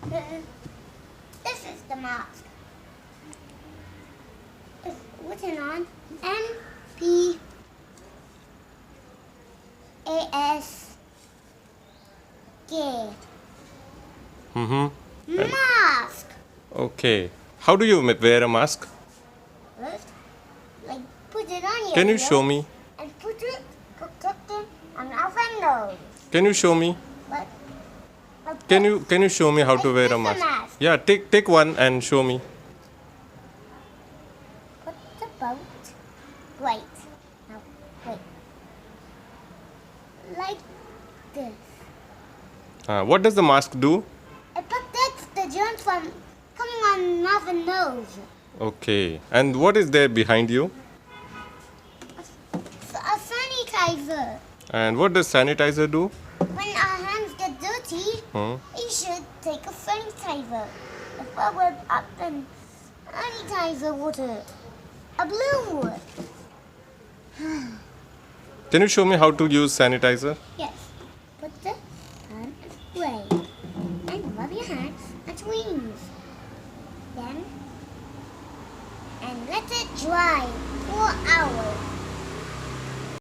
This is the mask. It's written on M-P-A-S-K. Mask. Okay. How do you wear a mask? First, like put it on your Can you ear show me? and put it on our nose. Can you show me? But Can you show me how to wear a Like this mask? Yeah, take one and show me. put the boat. Wait. Now, wait. Like this. What does the mask do? It protects the germs from coming on mouth and nose. Okay. And what is there behind you? A sanitizer. And what does sanitizer do? When our hands get dirty, we should take a sanitizer. Before we up in sanitizer water. A blue one. Can you show me how to use sanitizer? Yes. Put the hand and spray. And rub your hands and wings. Then, and let it dry 4 hours.